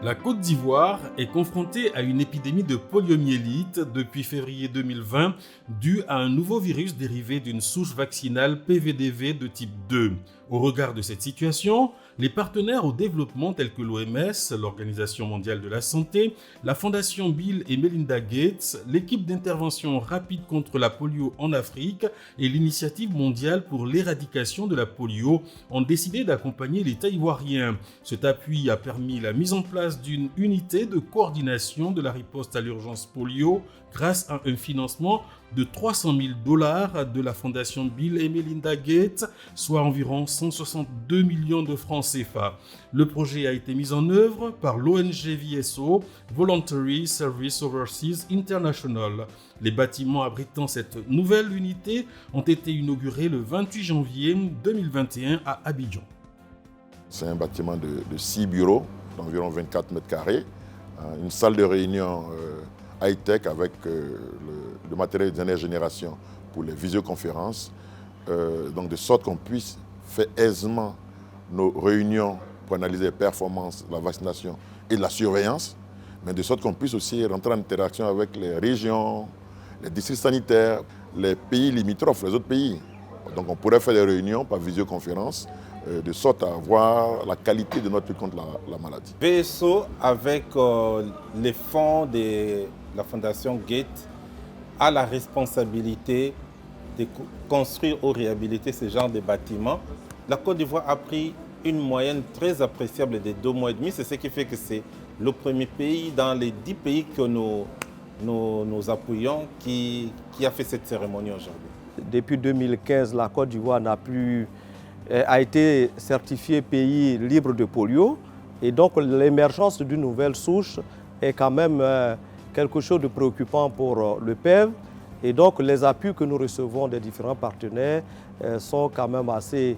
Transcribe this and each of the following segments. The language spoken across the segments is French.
La Côte d'Ivoire est confrontée à une épidémie de poliomyélite depuis février 2020 due à un nouveau virus dérivé d'une souche vaccinale PVDV de type 2. Au regard de cette situation, les partenaires au développement tels que l'OMS, l'Organisation mondiale de la santé, la Fondation Bill et Melinda Gates, l'équipe d'intervention rapide contre la polio en Afrique et l'Initiative mondiale pour l'éradication de la polio ont décidé d'accompagner l'État ivoirien. Cet appui a permis la mise en place d'une unité de coordination de la riposte à l'urgence polio grâce à un financement de $300 000 de la Fondation Bill et Melinda Gates, soit environ 162 millions de francs CFA. Le projet a été mis en œuvre par l'ONG VSO, Voluntary Service Overseas International. Les bâtiments abritant cette nouvelle unité ont été inaugurés le 28 janvier 2021 à Abidjan. C'est un bâtiment de 6 bureaux d'environ 24 mètres carrés, une salle de réunion high-tech avec le matériel de dernière génération pour les visioconférences, donc de sorte qu'on puisse faire aisément nos réunions pour analyser les performances de la vaccination et de la surveillance, mais de sorte qu'on puisse aussi rentrer en interaction avec les régions, les districts sanitaires, les pays limitrophes, les autres pays. Donc on pourrait faire des réunions par visioconférence, de sorte à voir la qualité de notre lutte contre la maladie. VSO, avec les fonds de la Fondation Gates, a la responsabilité de construire ou réhabiliter ce genre de bâtiments. La Côte d'Ivoire a pris une moyenne très appréciable de 2 mois et demi. C'est ce qui fait que c'est le premier pays dans les 10 pays que nous appuyons qui a fait cette cérémonie aujourd'hui. Depuis 2015, la Côte d'Ivoire a été certifiée pays libre de polio. Et donc l'émergence d'une nouvelle souche est quand même quelque chose de préoccupant pour le PEV. Et donc les appuis que nous recevons des différents partenaires sont quand même assez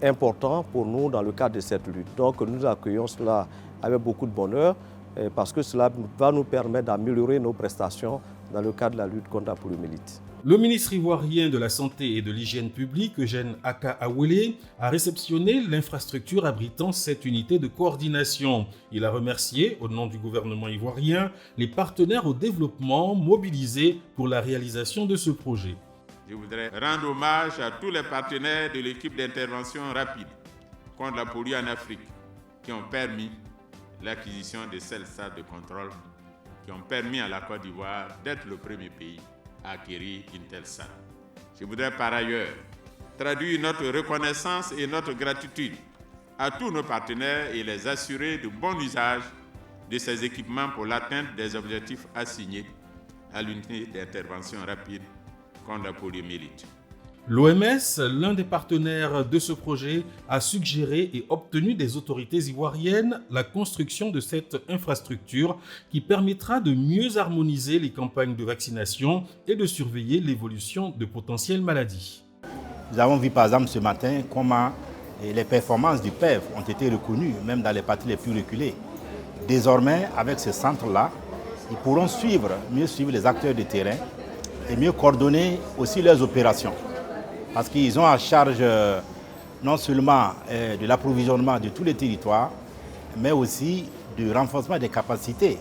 importants pour nous dans le cadre de cette lutte. Donc nous accueillons cela avec beaucoup de bonheur parce que cela va nous permettre d'améliorer nos prestations dans le cadre de la lutte contre la poliomyélite. Le ministre ivoirien de la Santé et de l'Hygiène publique, Eugène Aka Awele, a réceptionné l'infrastructure abritant cette unité de coordination. Il a remercié, au nom du gouvernement ivoirien, les partenaires au développement mobilisés pour la réalisation de ce projet. Je voudrais rendre hommage à tous les partenaires de l'équipe d'intervention rapide contre la polio en Afrique qui ont permis l'acquisition de ces salles de contrôle, qui ont permis à la Côte d'Ivoire d'être le premier pays à acquérir une telle salle. Je voudrais par ailleurs traduire notre reconnaissance et notre gratitude à tous nos partenaires et les assurer de bon usage de ces équipements pour l'atteinte des objectifs assignés à l'unité d'intervention rapide contre la poliomyélite. L'OMS, l'un des partenaires de ce projet, a suggéré et obtenu des autorités ivoiriennes la construction de cette infrastructure qui permettra de mieux harmoniser les campagnes de vaccination et de surveiller l'évolution de potentielles maladies. Nous avons vu par exemple ce matin comment les performances du PEV ont été reconnues, même dans les parties les plus reculées. Désormais, avec ce centre-là, ils pourront mieux suivre les acteurs de terrain et mieux coordonner aussi leurs opérations. Parce qu'ils ont en charge non seulement de l'approvisionnement de tous les territoires, mais aussi du renforcement des capacités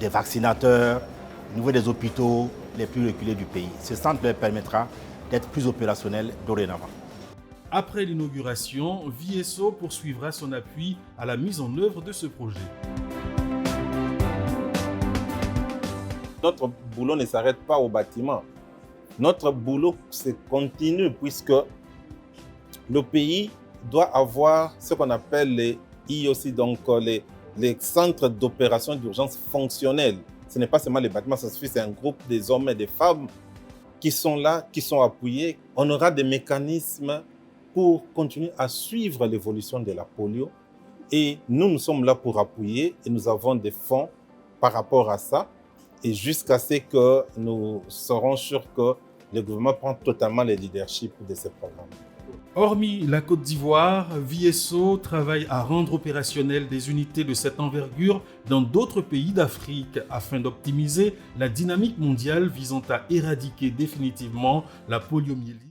des vaccinateurs, au niveau des hôpitaux les plus reculés du pays. Ce centre leur permettra d'être plus opérationnels dorénavant. Après l'inauguration, VSO poursuivra son appui à la mise en œuvre de ce projet. Notre boulot ne s'arrête pas au bâtiment. Notre boulot se continue puisque le pays doit avoir ce qu'on appelle les IOC, donc les centres d'opération d'urgence fonctionnels. Ce n'est pas seulement les bâtiments, ça suffit, c'est un groupe des hommes et des femmes qui sont là, qui sont appuyés. On aura des mécanismes pour continuer à suivre l'évolution de la polio. Et nous sommes là pour appuyer et nous avons des fonds par rapport à ça. Et jusqu'à ce que nous serons sûrs que le gouvernement prend totalement le leadership de ces programmes. Hormis la Côte d'Ivoire, VSO travaille à rendre opérationnelles des unités de cette envergure dans d'autres pays d'Afrique afin d'optimiser la dynamique mondiale visant à éradiquer définitivement la poliomyélite.